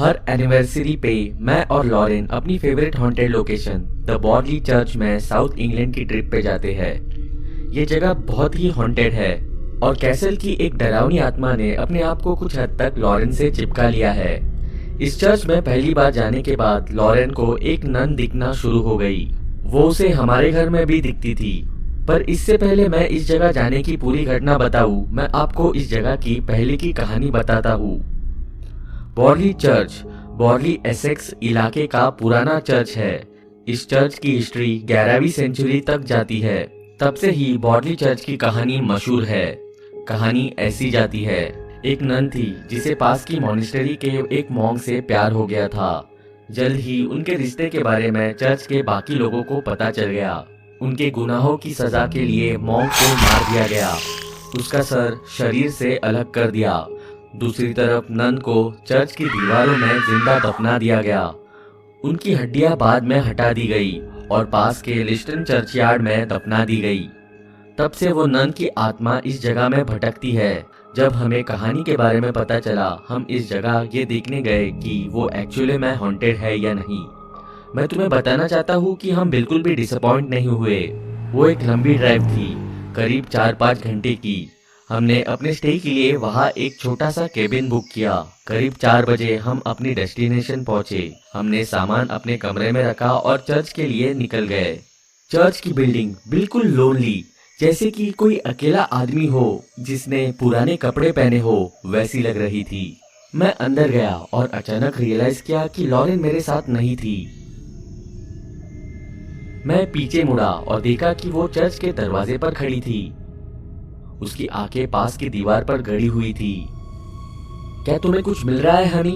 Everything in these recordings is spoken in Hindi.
हर एनिवर्सरी पे मैं और लॉरेन अपनी favourite haunted location the Bordley church में साउथ इंग्लैंड की ट्रिप पे जाते हैं। ये जगह बहुत ही हॉन्टेड है और कैसल की एक डरावनी आत्मा ने अपने आप को कुछ हद तक लॉरेन से चिपका लिया है। इस चर्च में पहली बार जाने के बाद लॉरेन को एक नन दिखना शुरू हो गई। वो उसे हमारे घर में भी दिखती थी। पर इससे पहले मैं इस जगह जाने की पूरी घटना बताऊं, मैं आपको इस जगह की पहले की कहानी बताता हूँ। बॉर्डली चर्च बॉर्डली एसेक्स इलाके का पुराना चर्च है। इस चर्च की हिस्ट्री 11वीं सेंचुरी तक जाती है। तब से ही बॉर्डली चर्च की कहानी मशहूर है। कहानी ऐसी जाती है, एक नन थी जिसे पास की मॉनेस्टरी के एक मॉन्क से प्यार हो गया था। जल्द ही उनके रिश्ते के बारे में चर्च के बाकी लोगों को पता चल गया। उनके गुनाहों की सजा के लिए मॉन्क को मार दिया गया, उसका सर शरीर से अलग कर दिया। दूसरी तरफ नन को चर्च की दीवारों में जिंदा दफना दिया गया। उनकी हड्डियां बाद में हटा दी गई और पास के लिस्टन चर्चयार्ड में दफना दी गई। तब से वो नन की आत्मा इस जगह में भटकती है। जब हमें कहानी के बारे में पता चला, हम इस जगह ये देखने गए कि वो एक्चुअली में हॉन्टेड है या नहीं। मैं तुम्हें बताना चाहता हूँ कि हम बिल्कुल भी डिसअपॉइंट नहीं हुए। वो एक लंबी ड्राइव थी, करीब 4-5 घंटे की। हमने अपने स्टे के लिए वहाँ एक छोटा सा केबिन बुक किया। करीब 4 बजे हम अपनी डेस्टिनेशन पहुँचे। हमने सामान अपने कमरे में रखा और चर्च के लिए निकल गए। चर्च की बिल्डिंग बिल्कुल लोनली, जैसे कि कोई अकेला आदमी हो जिसने पुराने कपड़े पहने हो, वैसी लग रही थी। मैं अंदर गया और अचानक रियलाइज किया कि लॉरेन मेरे साथ नहीं थी। मैं पीछे मुड़ा और देखा कि वो चर्च के दरवाजे पर खड़ी थी। उसकी आंखें पास की दीवार पर गड़ी हुई थी। क्या तुम्हें कुछ मिल रहा है हनी?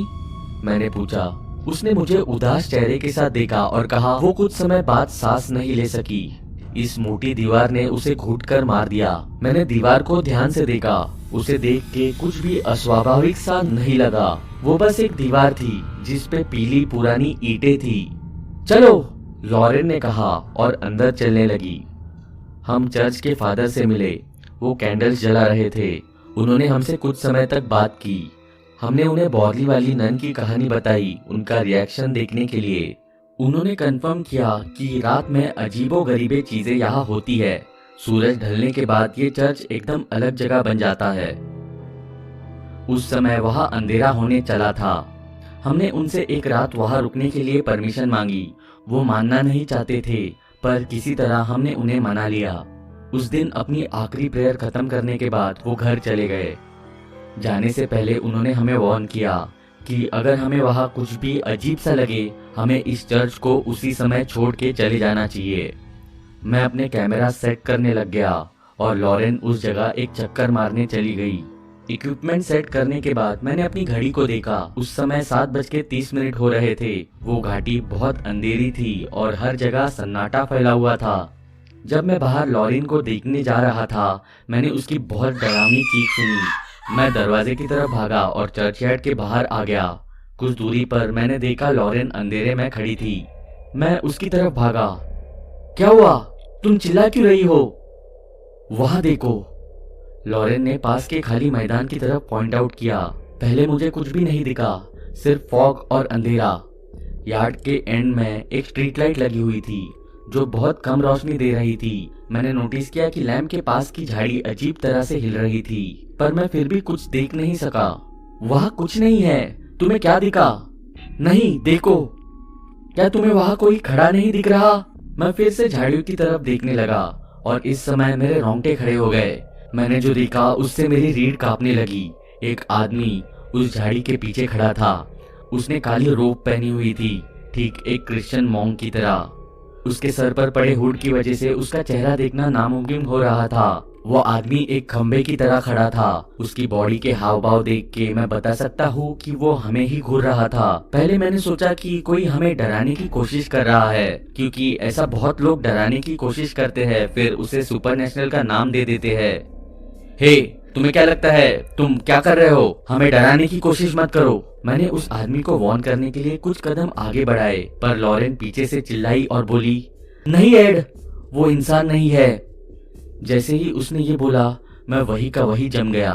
मैंने पूछा। उसने मुझे उदास चेहरे के साथ देखा और कहा वो कुछ समय बाद सांस नहीं ले सकी। इस मोटी दीवार ने उसे घुटकर मार दिया। मैंने दीवार को ध्यान से देखा। उसे देख के कुछ भी अस्वाभाविक सा नहीं लगा। वो बस एक दीवार थी जिस पे पीली पुरानी ईंटें थी। चलो, लॉरेन ने कहा और अंदर चलने लगी। हम चर्च के फादर से मिले। वो कैंडल्स जला रहे थे। उन्होंने हमसे कुछ समय तक बात की। हमने उन्हें बॉर्डली वाली नन की कहानी बताई, उनका रिएक्शन देखने के लिए। उन्होंने कंफर्म किया कि रात में अजीबोगरीबे चीजें यहाँ होती है। सूरज ढलने के बाद ये चर्च एकदम अलग जगह बन जाता है। उस समय वहाँ अंधेरा होने चला था। हमने उनसे एक रात वहाँ रुकने के लिए परमिशन मांगी। वो मानना नहीं चाहते थे, पर किसी तरह हमने उन्हें मना लिया। उस दिन अपनी आखिरी प्रेयर खत्म करने के बाद वो घर चले गए। जाने से पहले उन्होंने हमें वार्न किया कि अगर हमें वहाँ कुछ भी अजीब सा लगे, हमें इस चर्च को उसी समय छोड़ के चले जाना चाहिए। मैं अपने कैमरा सेट करने लग गया और लॉरेन उस जगह एक चक्कर मारने चली गई। इक्विपमेंट सेट करने के बाद मैंने अपनी घड़ी को देखा। उस समय 7:30 हो रहे थे। वो घाटी बहुत अंधेरी थी और हर जगह सन्नाटा फैला हुआ था। जब मैं बाहर लॉरेन को देखने जा रहा था, मैंने उसकी बहुत डरावनी चीख सुनी। मैं दरवाजे की तरफ भागा और चर्चयार्ड के बाहर आ गया। कुछ दूरी पर मैंने देखा लॉरेन अंधेरे में खड़ी थी। मैं उसकी तरफ भागा। क्या हुआ? तुम चिल्ला क्यों रही हो? वहां देखो, लॉरेन ने पास के खाली मैदान की तरफ पॉइंट आउट किया। पहले मुझे कुछ भी नहीं दिखा, सिर्फ फॉग और अंधेरा। यार्ड के एंड में एक स्ट्रीट लाइट लगी हुई थी जो बहुत कम रोशनी दे रही थी। मैंने नोटिस किया कि लैंप के पास की झाड़ी अजीब तरह से हिल रही थी, पर मैं फिर भी कुछ देख नहीं सका। वहाँ कुछ नहीं है। तुम्हें क्या दिखा? नहीं, देखो। क्या तुम्हें वहाँ कोई खड़ा नहीं दिख रहा? मैं फिर से झाड़ियों की तरफ देखने लगा और इस समय मेरे रोंगटे खड़े हो गए। मैंने जो देखा उससे मेरी रीढ़ कांपने लगी। एक आदमी उस झाड़ी के पीछे खड़ा था। उसने काली रोब पहनी हुई थी, ठीक एक क्रिश्चियन मॉन्क की तरह। उसके सर पर पड़े हुड की वजह से उसका चेहरा देखना नामुमकिन हो रहा था। वो आदमी एक खंबे की तरह खड़ा था। उसकी बॉडी के हाव भाव देख के मैं बता सकता हूँ कि वो हमें ही घूर रहा था। पहले मैंने सोचा कि कोई हमें डराने की कोशिश कर रहा है, क्योंकि ऐसा बहुत लोग डराने की कोशिश करते हैं, फिर उसे सुपरनेशनल का नाम दे देते हैं। हे, तुम्हें क्या लगता है? तुम क्या कर रहे हो? हमें डराने की कोशिश मत करो। मैंने उस आदमी को वार्न करने के लिए कुछ कदम आगे बढ़ाए, पर लॉरेन पीछे से चिल्लाई और बोली, नहीं एड, वो इंसान नहीं है। जैसे ही उसने ये बोला, मैं वही का वही जम गया।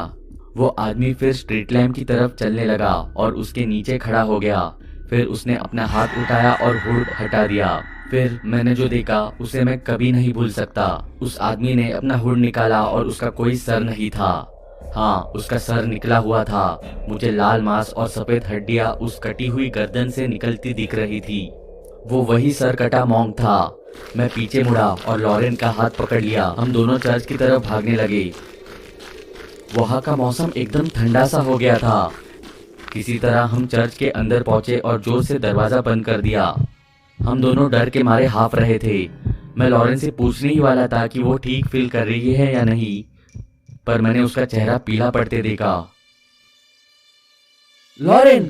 वो आदमी फिर स्ट्रीट लैम्प की तरफ चलने लगा और उसके नीचे खड़ा हो गया। फिर उसने अपना हाथ उठाया और हुड हटा दिया। फिर मैंने जो देखा उसे मैं कभी नहीं भूल सकता। उस आदमी ने अपना हुड निकाला और उसका कोई सर नहीं था। हाँ, उसका सर निकला हुआ था। मुझे लाल मांस और सफेद हड्डियां उस कटी हुई गर्दन से निकलती दिख रही थी। वो वही सर कटा मॉन्क था। मैं पीछे मुड़ा और लॉरेन का हाथ पकड़ लिया। हम दोनों चर्च की तरफ भागने लगे। वहाँ का मौसम एकदम ठंडा सा हो गया था। किसी तरह हम चर्च के अंदर पहुंचे और जोर से दरवाजा बंद कर दिया। हम दोनों डर के मारे हाफ रहे थे। मैं लॉरेन से पूछने ही वाला था कि वो ठीक फील कर रही है या नहीं, पर मैंने उसका चेहरा पीला पड़ते देखा। लॉरेन,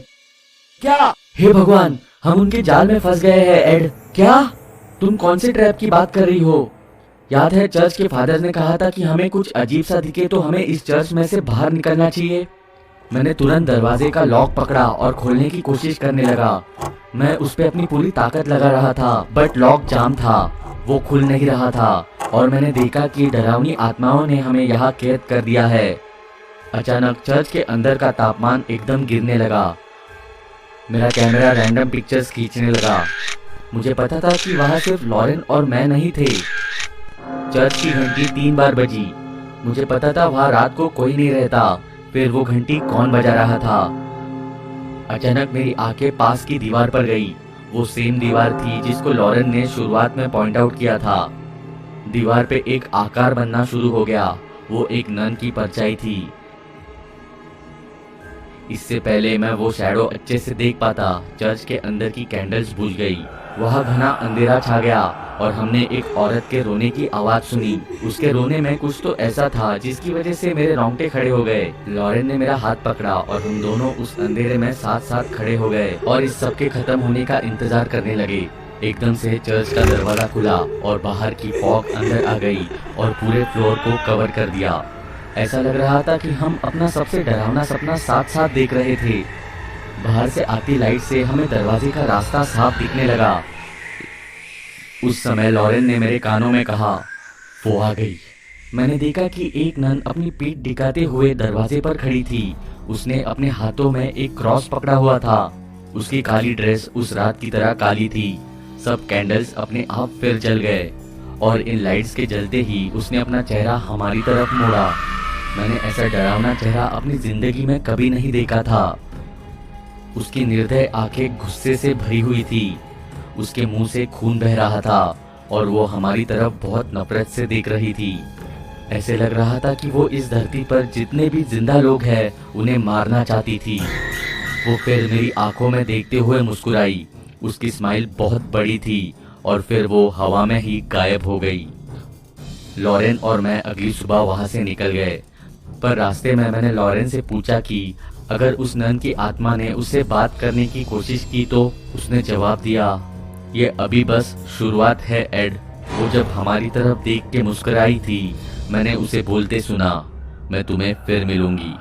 क्या? हे भगवान, हम उनके जाल में फंस गए हैं। एड, क्या? तुम कौन से ट्रैप की बात कर रही हो? याद है चर्च के फादर ने कहा था कि हमें कुछ अजीब सा दिखे तो हमें इस चर्च में से बाहर निकलना चाहिए। मैंने तुरंत दरवाजे का लॉक पकड़ा और खोलने की कोशिश करने लगा। मैं उस पे अपनी पूरी ताकत लगा रहा था, बट लॉक जाम था। वो खुल नहीं रहा था और मैंने देखा कि डरावनी आत्माओं ने हमें यहाँ कैद कर दिया है। अचानक चर्च के अंदर का तापमान एकदम गिरने लगा। मेरा कैमरा रैंडम पिक्चर्स खींचने लगा। मुझे पता था कि वहाँ सिर्फ लॉरेन और मैं नहीं थे। चर्च की घंटी 3 बार बजी। मुझे पता था वहाँ रात को कोई नहीं रहता। फिर वो घंटी कौन बजा रहा था? अचानक मेरी आंखें पास की दीवार पर गई। वो सेम दीवार थी जिसको लॉरेन ने शुरुआत में पॉइंट आउट किया था। दीवार पे एक आकार बनना शुरू हो गया। वो एक नन की परछाई थी। इससे पहले मैं वो शैडो अच्छे से देख पाता, चर्च के अंदर की कैंडल्स बुझ गई। वहाँ घना अंधेरा छा गया और हमने एक औरत के रोने की आवाज सुनी। उसके रोने में कुछ तो ऐसा था जिसकी वजह से मेरे रोंगटे खड़े हो गए। लॉरेन ने मेरा हाथ पकड़ा और हम दोनों उस अंधेरे में साथ साथ खड़े हो गए और इस सब के खत्म होने का इंतजार करने लगे। एकदम से चर्च का दरवाजा खुला और बाहर की फॉग अंदर आ गई और पूरे फ्लोर को कवर कर दिया। ऐसा लग रहा था कि हम अपना सबसे डरावना सपना साथ साथ देख रहे थे। बाहर से आती लाइट से हमें दरवाजे का रास्ता साफ दिखने लगा। उस समय लॉरेन ने मेरे कानों में कहा, वो आ गई। मैंने देखा कि एक नन अपनी पीठ दिखाते हुए दरवाजे पर खड़ी थी। उसने अपने हाथों में एक क्रॉस पकड़ा हुआ था। उसकी काली ड्रेस उस रात की तरह काली थी। सब कैंडल्स अपने आप फिर जल गए और इन लाइट्स के जलते ही उसने अपना चेहरा हमारी तरफ मोड़ा। मैंने ऐसा डरावना चेहरा अपनी जिंदगी में कभी नहीं देखा था। उसकी निर्दय आंखें गुस्से से भरी हुई थी। उसके मुंह से खून बह रहा था और वो हमारी तरफ बहुत नफरत से देख रही थी। ऐसे लग रहा था कि वो इस धरती पर जितने भी जिंदा लोग हैं उन्हें मारना चाहती थी। वो फिर मेरी आंखों में देखते हुए मुस्कुराई। उसकी स्माइल बहुत बड़ी थी और फिर वो हवा में ही गायब हो गई। लॉरेन और मैं अगली सुबह वहां से निकल गए, पर रास्ते में मैंने लॉरेन से पूछा कि अगर उस नन की आत्मा ने उससे बात करने की कोशिश की तो उसने जवाब दिया, ये अभी बस शुरुआत है एड। वो जब हमारी तरफ देख के मुस्कुराई थी, मैंने उसे बोलते सुना, मैं तुम्हें फिर मिलूंगी।